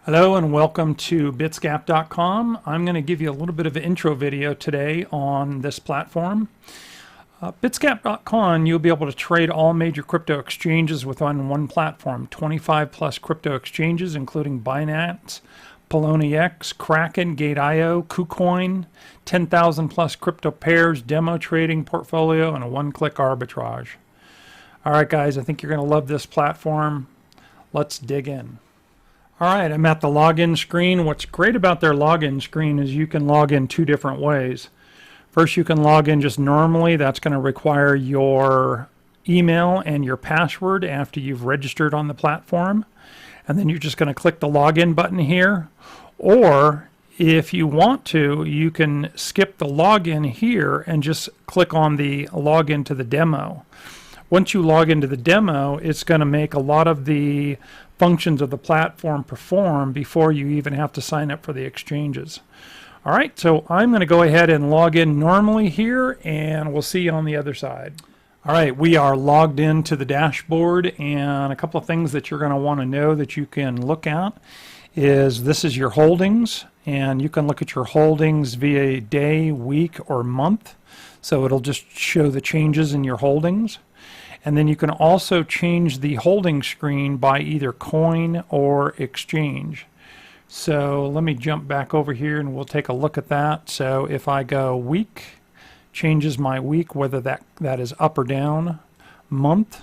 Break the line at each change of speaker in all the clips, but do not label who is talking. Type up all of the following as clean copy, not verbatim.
Hello and welcome to bitsgap.com. I'm going to give you a little bit of an intro video today on this platform. Bitsgap.com, you'll be able to trade all major crypto exchanges within one platform. 25 plus crypto exchanges including Binance, Poloniex, Kraken, Gate.io, KuCoin, 10,000 plus crypto pairs, demo trading portfolio, and a one-click arbitrage. All right, guys, I think you're going to love this platform. Let's dig in. All right, I'm at the login screen. What's great about their login screen is you can log in two different ways. First, you can log in just normally. That's going to require your email and your password after you've registered on the platform. And then you're just going to click the login button here. Or if you want to, you can skip the login here and just click on the login to the demo. Once you log into the demo, it's going to make a lot of the functions of the platform perform before you even have to sign up for the exchanges. All right, so I'm going to go ahead and log in normally here, and we'll see you on the other side. All right, we are logged into the dashboard, and a couple of things that you're going to want to know that you can look at is this is your holdings, and you can look at your holdings via day, week, or month. So it'll just show the changes in your holdings. And then you can also change the holding screen by either coin or exchange. So let me jump back over here and we'll take a look at that. So if I go week, changes my week, whether that is up or down, month.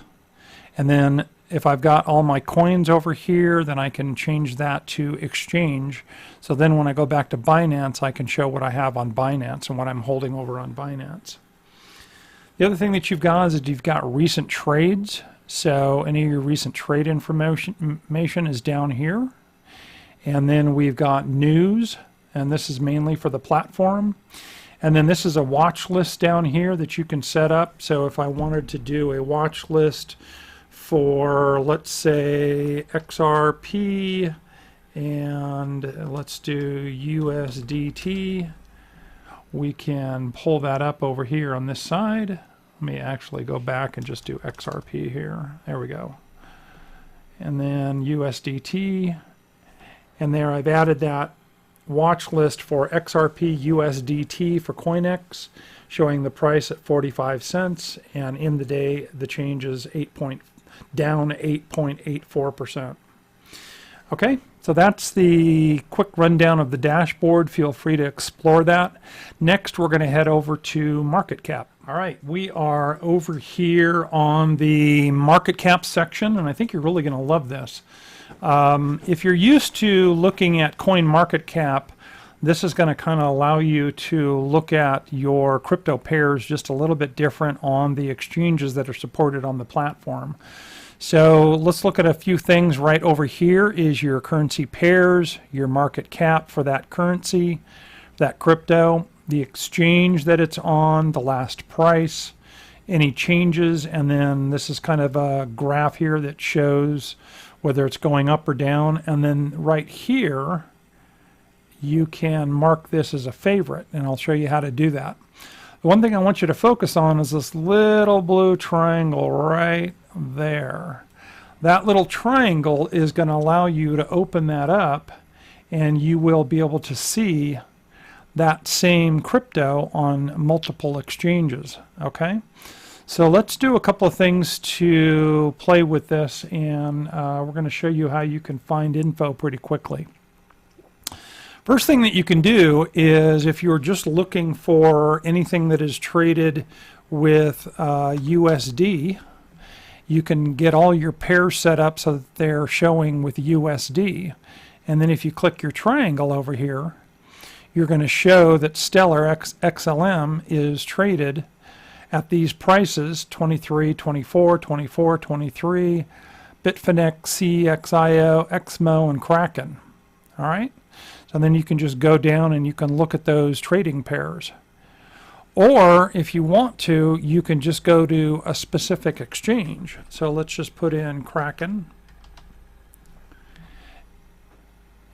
And then if I've got all my coins over here, then I can change that to exchange. So then when I go back to Binance, I can show what I have on Binance and what I'm holding over on Binance. The other thing that you've got is that you've got recent trades. So any of your recent trade information is down here. And then we've got news, and this is mainly for the platform. And then this is a watch list down here that you can set up. So if I wanted to do a watch list for, let's say, XRP, and let's do USDT, we can pull that up over here on this side. Let me actually go back and just do XRP here. There we go. And then USDT. And there I've added that watch list for XRP USDT for CoinEx, showing the price at 45 cents. And in the day, the change is down 8.84%. Okay, so that's the quick rundown of the dashboard. Feel free to explore that. Next, we're going to head over to market cap. All right, we are over here on the market cap section, and I think you're really going to love this. If you're used to looking at coin market cap, this is going to kind of allow you to look at your crypto pairs just a little bit different on the exchanges that are supported on the platform. So let's look at a few things. Right over here is your currency pairs, your market cap for that currency, that crypto, the exchange that it's on, the last price, any changes, and then this is kind of a graph here that shows whether it's going up or down. And then right here, you can mark this as a favorite, and I'll show you how to do that. The one thing I want you to focus on is this little blue triangle right there. That little triangle is going to allow you to open that up, and you will be able to see that same crypto on multiple exchanges. Okay, so let's do a couple of things to play with this, and we're going to show you how you can find info pretty quickly. First thing that you can do is, if you're just looking for anything that is traded with USD, you can get all your pairs set up so that they're showing with USD. And then if you click your triangle over here, you're going to show that Stellar XLM is traded at these prices, 23, 24, 24, 23, Bitfinex, CXIO, XMO, and Kraken. All right? So then you can just go down and you can look at those trading pairs. Or if you want to, you can just go to a specific exchange. So let's just put in Kraken.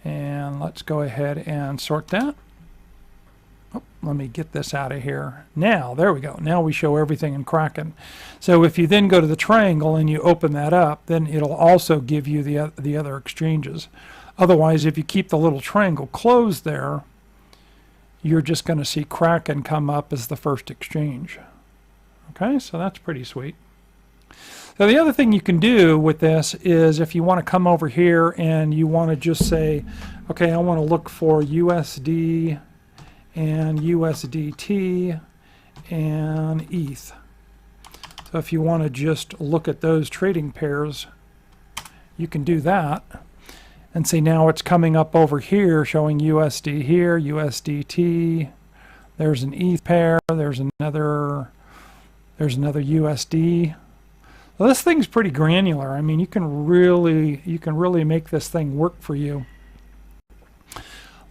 And let's go ahead and sort that. Oh, let me get this out of here. Now, there we go. Now we show everything in Kraken. So if you then go to the triangle and you open that up, then it'll also give you the other exchanges. Otherwise, if you keep the little triangle closed there, you're just going to see Kraken come up as the first exchange. Okay, so that's pretty sweet. So the other thing you can do with this is if you want to come over here and you want to just say, okay, I want to look for USD and USDT and ETH. So if you want to just look at those trading pairs, you can do that. And see, now it's coming up over here showing USD here, USDT. There's an ETH pair. There's another USD. Well, this thing's pretty granular. I mean, you can really make this thing work for you.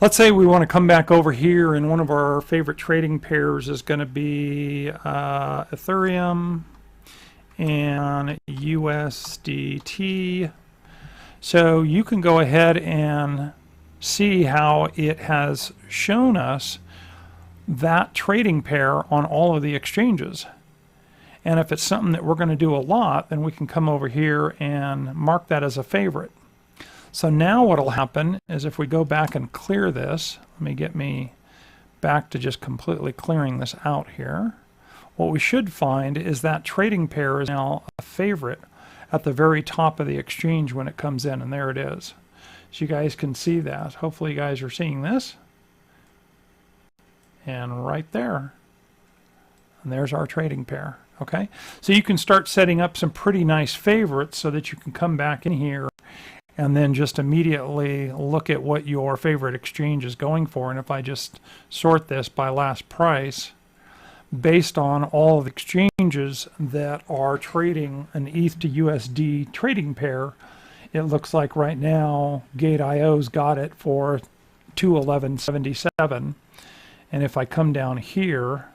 Let's say we want to come back over here, and one of our favorite trading pairs is going to be Ethereum and USDT. So you can go ahead and see how it has shown us that trading pair on all of the exchanges. And if it's something that we're going to do a lot, then we can come over here and mark that as a favorite. So now what will happen is if we go back and clear this, let me get me back to just completely clearing this out here. What we should find is that trading pair is now a favorite at the very top of the exchange when it comes in, and there it is. So you guys can see that. Hopefully you guys are seeing this. And right there. And there's our trading pair. Okay, so you can start setting up some pretty nice favorites so that you can come back in here and then just immediately look at what your favorite exchange is going for. And if I just sort this by last price based on all of the exchanges that are trading an ETH to USD trading pair, it looks like right now Gate.io's got it for 211.77. And if I come down here,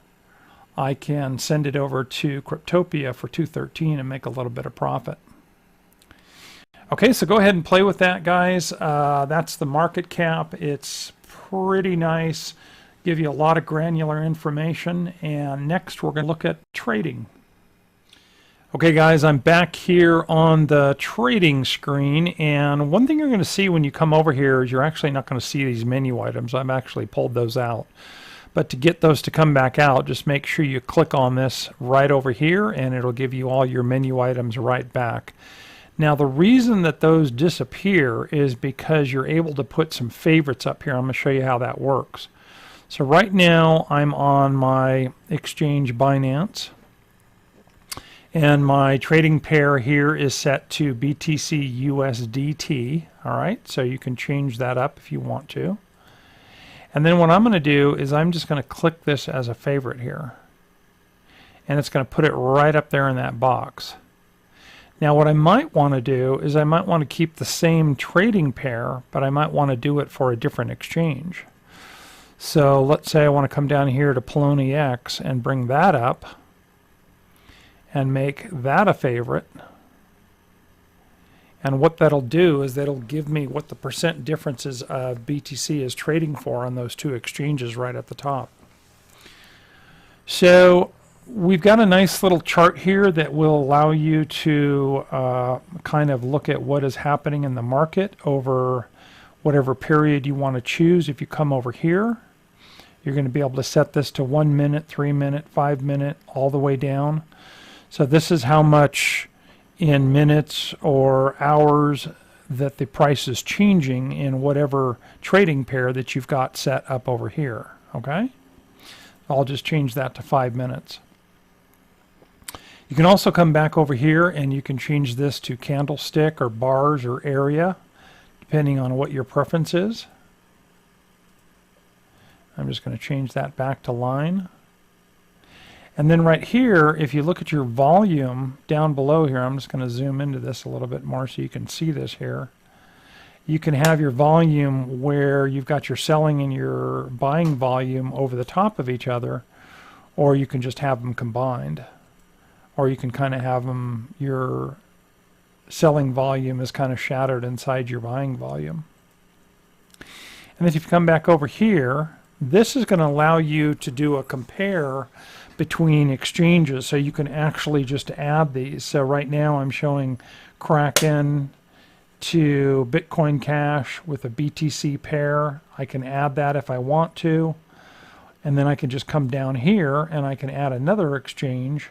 I can send it over to Cryptopia for 213 and make a little bit of profit. Okay, so go ahead and play with that, guys. That's the market cap. It's pretty nice. Give you a lot of granular information. And next, we're going to look at trading. Okay, guys, I'm back here on the trading screen. And one thing you're going to see when you come over here is you're actually not going to see these menu items. I've actually pulled those out. But to get those to come back out, just make sure you click on this right over here and it'll give you all your menu items right back. Now the reason that those disappear is because you're able to put some favorites up here. I'm going to show you how that works. So right now I'm on my exchange Binance and my trading pair here is set to BTC USDT. All right, so you can change that up if you want to. And then what I'm going to do is I'm just going to click this as a favorite here. And it's going to put it right up there in that box. Now what I might want to do is I might want to keep the same trading pair, but I might want to do it for a different exchange. So let's say I want to come down here to Poloniex and bring that up and make that a favorite. And what that'll do is that'll give me what the percent differences of BTC is trading for on those two exchanges right at the top. So we've got a nice little chart here that will allow you to kind of look at what is happening in the market over whatever period you want to choose. If you come over here, you're going to be able to set this to 1 minute, 3 minute, 5 minute, all the way down. So this is how much in minutes or hours that the price is changing in whatever trading pair that you've got set up over here. Okay, I'll just change that to 5 minutes. You can also come back over here and you can change this to candlestick or bars or area depending on what your preference is. I'm just going to change that back to line. And then right here, if you look at your volume down below here, I'm just going to zoom into this a little bit more so you can see this here. You can have your volume where you've got your selling and your buying volume over the top of each other, or you can just have them combined. Or you can kind of have them, your selling volume is kind of shadowed inside your buying volume. And then if you come back over here, this is going to allow you to do a compare between exchanges, so you can actually just add these. So right now I'm showing Kraken to Bitcoin Cash with a BTC pair. I can add that if I want to, and then I can just come down here and I can add another exchange,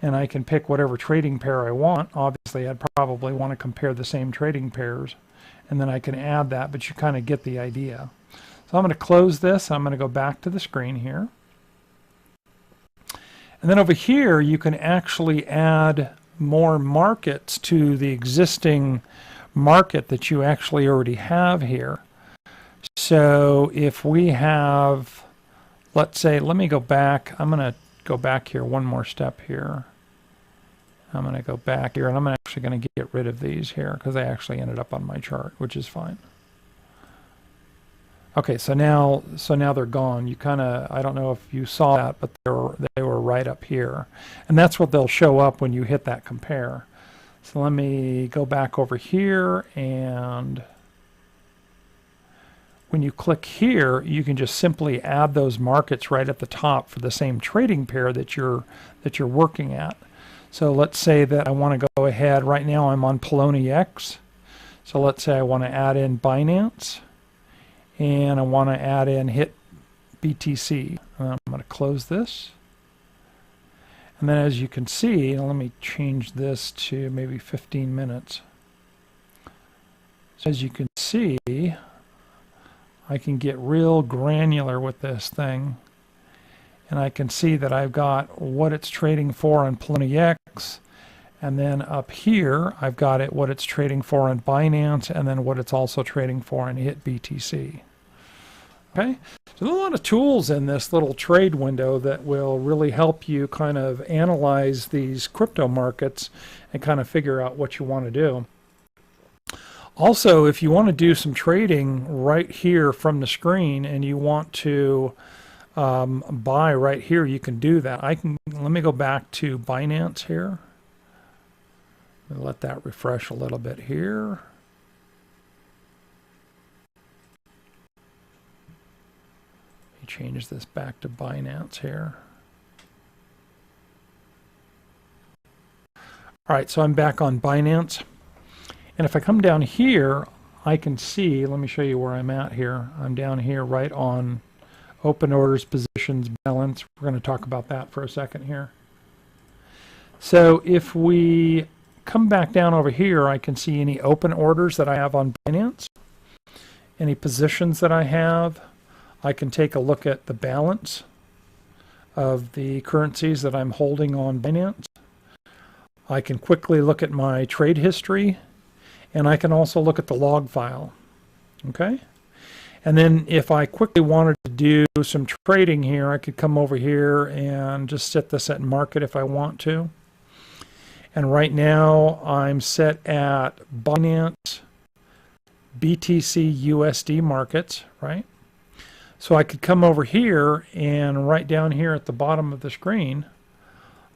and I can pick whatever trading pair I want. Obviously I'd probably want to compare the same trading pairs, and then I can add that, but you kind of get the idea. So I'm going to close this. I'm going to go back to the screen here. And then over here, you can actually add more markets to the existing market that you actually already have here. So if we have, let's say, let me go back. I'm going to go back here one more step here. I'm going to go back here, and I'm actually going to get rid of these here because they actually ended up on my chart, which is fine. Okay, so now they're gone. You kind of, I don't know if you saw that, but they were right up here. And that's what they'll show up when you hit that compare. So let me go back over here, and when you click here, you can just simply add those markets right at the top for the same trading pair that you're working at. So let's say that I want to go ahead. Right now I'm on Poloniex. So let's say I want to add in Binance. And I want to add in hit BTC. I'm going to close this. And then as you can see, let me change this to maybe 15 minutes. So as you can see, I can get real granular with this thing. And I can see that I've got what it's trading for on Poloniex. And then up here, I've got it what it's trading for on Binance, and then what it's also trading for on hit BTC. Okay, so there's a lot of tools in this little trade window that will really help you kind of analyze these crypto markets and kind of figure out what you want to do. Also, if you want to do some trading right here from the screen and you want to buy right here, you can do that. Let me go back to Binance here. Let that refresh a little bit here. Let me change this back to Binance here. All right, so I'm back on Binance. And if I come down here, I can see, let me show you where I'm at here. I'm down here right on open orders, positions, balance. We're going to talk about that for a second here. So if we come back down over here, I can see any open orders that I have on Binance, any positions that I have. I can take a look at the balance of the currencies that I'm holding on Binance. I can quickly look at my trade history, and I can also look at the log file. Okay? And then if I quickly wanted to do some trading here, I could come over here and just set this at market if I want to. And right now I'm set at Binance BTC USD markets, right? So I could come over here, and right down here at the bottom of the screen,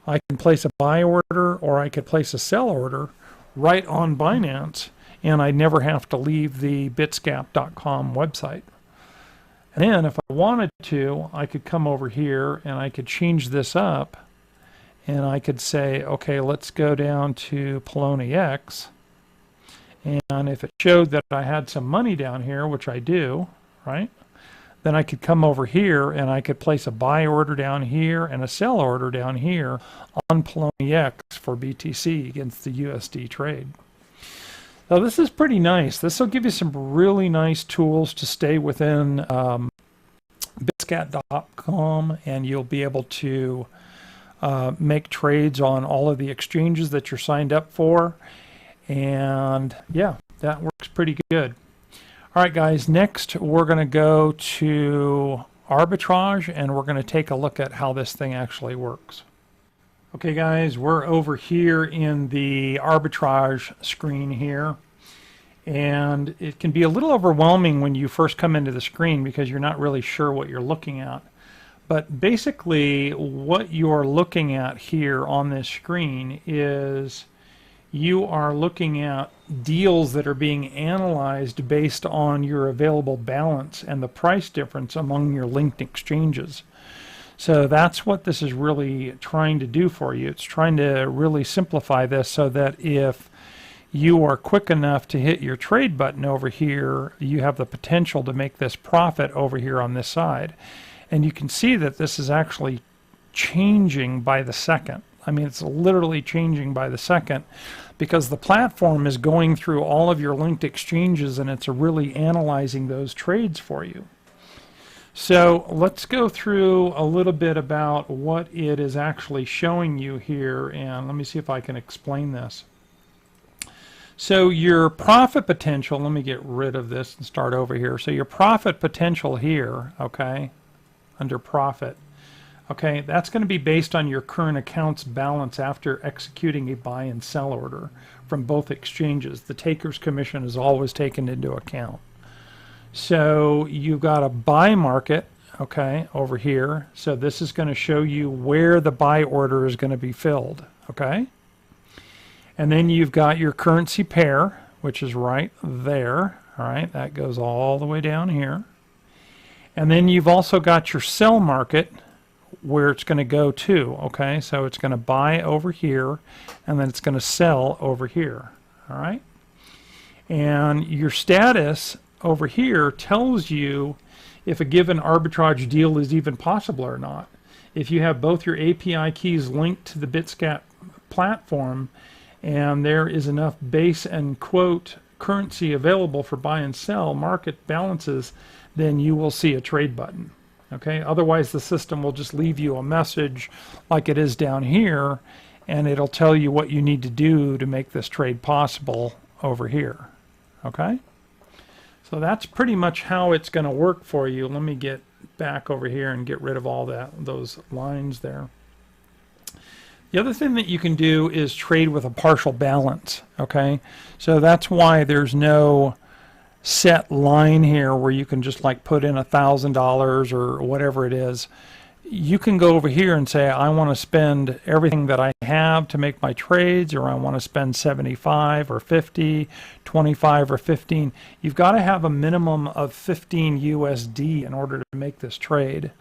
I can place a buy order or I could place a sell order right on Binance, and I never have to leave the bitsgap.com website. And then if I wanted to, I could come over here and I could change this up, and I could say, okay, let's go down to Poloniex. And if it showed that I had some money down here, which I do, right? Then I could come over here and I could place a buy order down here and a sell order down here on Poloniex for BTC against the USD trade. Now this is pretty nice. This will give you some really nice tools to stay within bitscat.com, and you'll be able to make trades on all of the exchanges that you're signed up for. And yeah, that works pretty good. All right, guys, next we're going to go to arbitrage, and we're going to take a look at how this thing actually works. Okay, guys, we're over here in the arbitrage screen here. And it can be a little overwhelming when you first come into the screen because you're not really sure what you're looking at. But basically, what you're looking at here on this screen is you are looking at deals that are being analyzed based on your available balance and the price difference among your linked exchanges. So that's what this is really trying to do for you. It's trying to really simplify this so that if you are quick enough to hit your trade button over here, you have the potential to make this profit over here on this side. And you can see that this is actually changing by the second. I mean, it's literally changing by the second because the platform is going through all of your linked exchanges and it's really analyzing those trades for you. So let's go through a little bit about what it is actually showing you here, and let me see if I can explain this. So your profit potential, let me get rid of this and start over here. So your profit potential here, okay, under profit, okay, that's going to be based on your current account's balance after executing a buy and sell order from both exchanges. The taker's commission is always taken into account. So you've got a buy market, okay, over here. So this is going to show you where the buy order is going to be filled, okay? And then you've got your currency pair, which is right there, all right? That goes all the way down here. And then you've also got your sell market, where it's going to go to, okay? So it's going to buy over here, and then it's going to sell over here, all right? And your status over here tells you if a given arbitrage deal is even possible or not. If you have both your API keys linked to the BitScat platform and there is enough base and quote currency available for buy and sell market balances, then you will see a trade button. Okay, otherwise the system will just leave you a message like it is down here, and it'll tell you what you need to do to make this trade possible over here. Okay, so that's pretty much how it's going to work for you. Let me get back over here and get rid of all those lines there. The other thing that you can do is trade with a partial balance. Okay, so that's why there's no set line here where you can just like put in $1,000 or whatever it is. You can go over here and say, I want to spend everything that I have to make my trades, or I want to spend 75 or 50, 25 or 15. You've got to have a minimum of 15 USD in order to make this trade.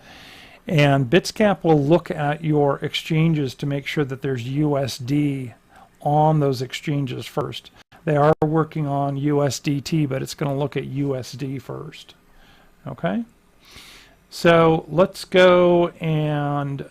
And BitScat will look at your exchanges to make sure that there's USD on those exchanges first. They are working on USDT, but it's going to look at USD first. Okay? So let's go and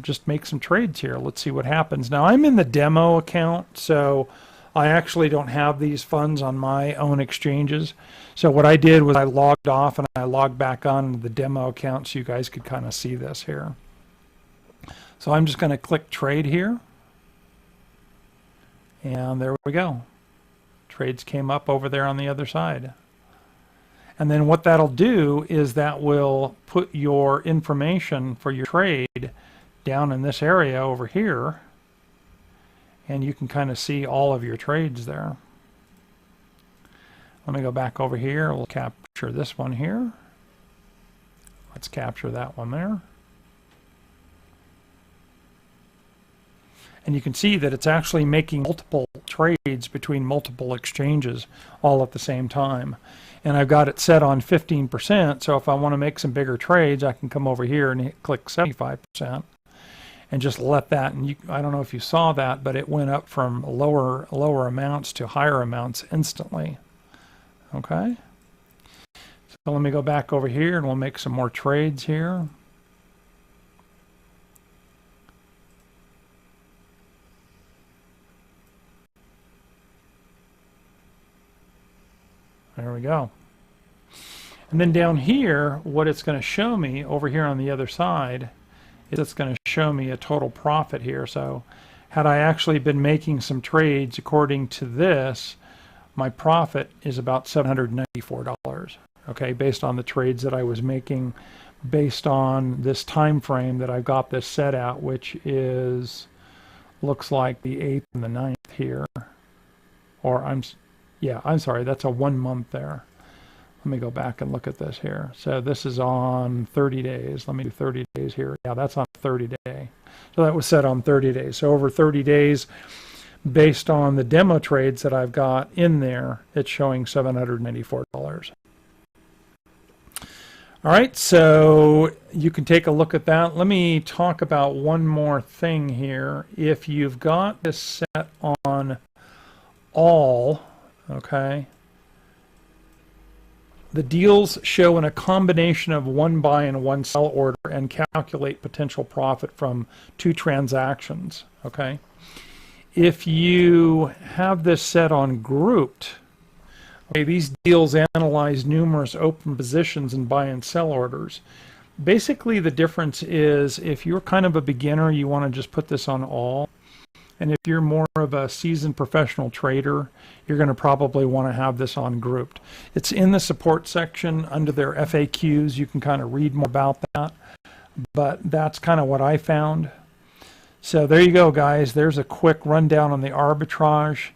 just make some trades here. Let's see what happens. Now I'm in the demo account, so I actually don't have these funds on my own exchanges. So what I did was I logged off and I logged back on the demo account so you guys could kind of see this here. So I'm just going to click trade here. And there we go. Trades came up over there on the other side. And then what that'll do is that will put your information for your trade down in this area over here. And you can kind of see all of your trades there. Let me go back over here. We'll capture this one here. Let's capture that one there. And you can see that it's actually making multiple trades between multiple exchanges all at the same time. And I've got it set on 15%, so if I want to make some bigger trades, I can come over here and click 75% and just let that, and I don't know if you saw that, but it went up from lower amounts to higher amounts instantly. Okay? So let me go back over here and we'll make some more trades here. There we go. And then down here, what it's going to show me over here on the other side is it's going to show me a total profit here. So had I actually been making some trades according to this, my profit is about $794, okay, based on the trades that I was making based on this time frame that I've got this set out, which is, looks like the 8th and the 9th here. Or I'm sorry, that's a 1 month there. Let me go back and look at this here. So this is on 30 days. Let me do 30 days here. Yeah, that's on 30 day. So that was set on 30 days. So over 30 days, based on the demo trades that I've got in there, it's showing $794. All right, so you can take a look at that. Let me talk about one more thing here. If you've got this set on all, okay, the deals show in a combination of one buy and one sell order and calculate potential profit from 2 transactions, okay? If you have this set on grouped, okay, these deals analyze numerous open positions and buy and sell orders. Basically, the difference is if you're kind of a beginner, you want to just put this on all. And if you're more of a seasoned professional trader, you're going to probably want to have this on grouped. It's in the support section under their FAQs. You can kind of read more about that. But that's kind of what I found. So there you go, guys. There's a quick rundown on the arbitrage.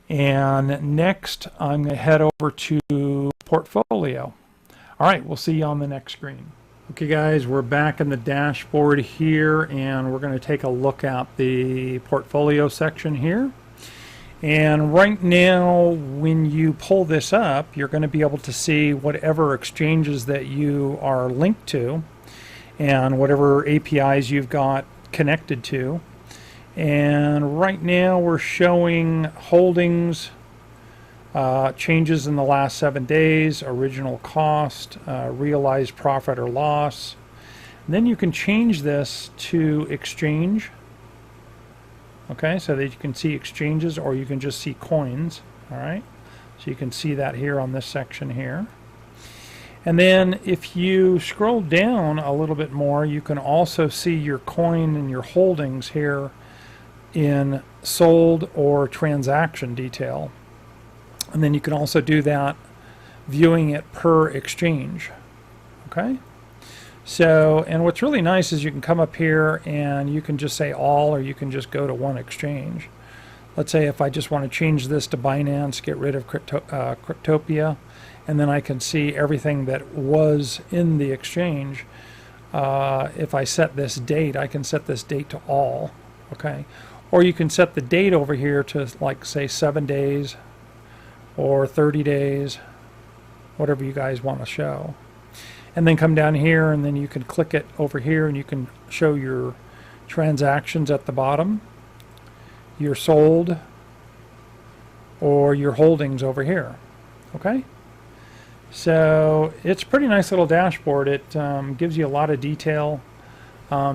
And next, I'm going to head over to portfolio. All right, we'll see you on the next screen. Okay, guys, we're back in the dashboard here, and we're going to take a look at the portfolio section here. And right now, when you pull this up, you're going to be able to see whatever exchanges that you are linked to and whatever APIs you've got connected to. And right now we're showing holdings, changes in the last 7 days, original cost, realized profit or loss. And then you can change this to exchange. Okay, so that you can see exchanges, or you can just see coins. All right, so you can see that here on this section here. And then if you scroll down a little bit more, you can also see your coin and your holdings here in sold or transaction detail. And then you can also do that viewing it per exchange. Okay, so, and what's really nice is you can come up here and you can just say all, or you can just go to one exchange. Let's say if I just want to change this to Binance, get rid of Cryptopia, and then I can see everything that was in the exchange. If I set this date, I can set this date to all. Okay, or you can set the date over here to, like, say 7 days or 30 days, whatever you guys want to show. And then come down here, and then you can click it over here, and you can show your transactions at the bottom, your sold, or your holdings over here. Okay, so it's a pretty nice little dashboard. It gives you a lot of detail.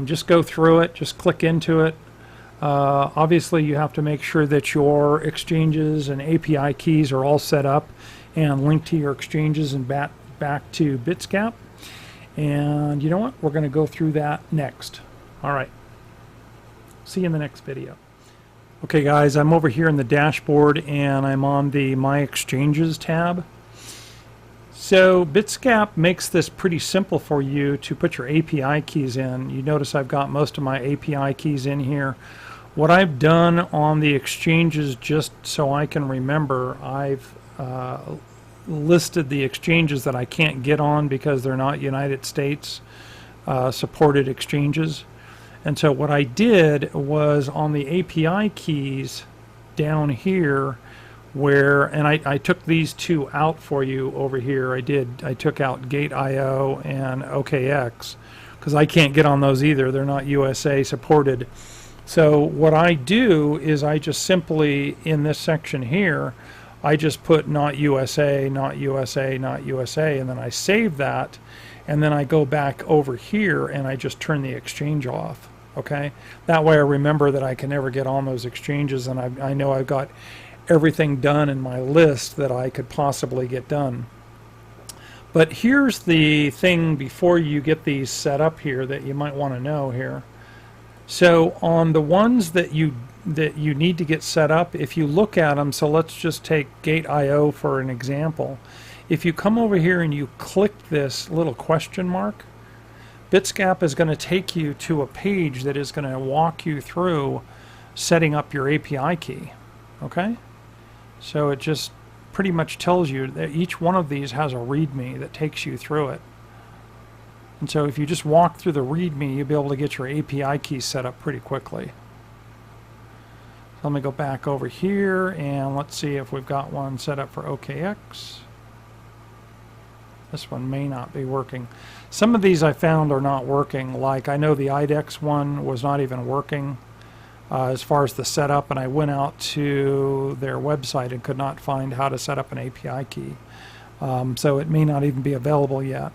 Just go through it, just click into it. Obviously you have to make sure that your exchanges and API keys are all set up and linked to your exchanges and back to Bitscap. And you know what? We're going to go through that next. All right. See you in the next video. Okay, guys, I'm over here in the dashboard, and I'm on the My Exchanges tab. So Bitscap makes this pretty simple for you to put your API keys in. You notice I've got most of my API keys in here. What I've done on the exchanges, just so I can remember, I've listed the exchanges that I can't get on because they're not United States supported exchanges. And so what I did was on the API keys down here, where, and I took these two out for you over here. I took out Gate.io and OKX because I can't get on those either. They're not USA supported. So what I do is I just simply, in this section here, I just put not USA, not USA, not USA, and then I save that, and then I go back over here and I just turn the exchange off. Okay, that way I remember that I can never get on those exchanges, and I know I've got everything done in my list that I could possibly get done. But here's the thing before you get these set up here that you might want to know here. So on the ones that you need to get set up, if you look at them, so let's just take Gate.io for an example. If you come over here and you click this little question mark, Bitscap is going to take you to a page that is going to walk you through setting up your API key. Okay, so it just pretty much tells you that each one of these has a README that takes you through it. And so if you just walk through the README, you'll be able to get your API key set up pretty quickly. Let me go back over here and let's see if we've got one set up for OKX. This one may not be working. Some of these I found are not working. Like I know the IDEX one was not even working as far as the setup, and I went out to their website and could not find how to set up an API key. So it may not even be available yet.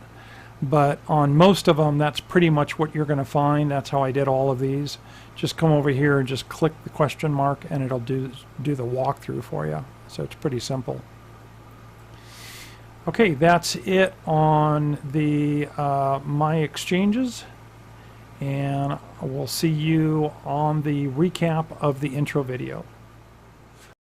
But on most of them, that's pretty much what you're going to find. That's how I did all of these. Just come over here and just click the question mark, and it'll do the walkthrough for you. So it's pretty simple. Okay, that's it on the My Exchanges, and we'll see you on the recap of the intro video.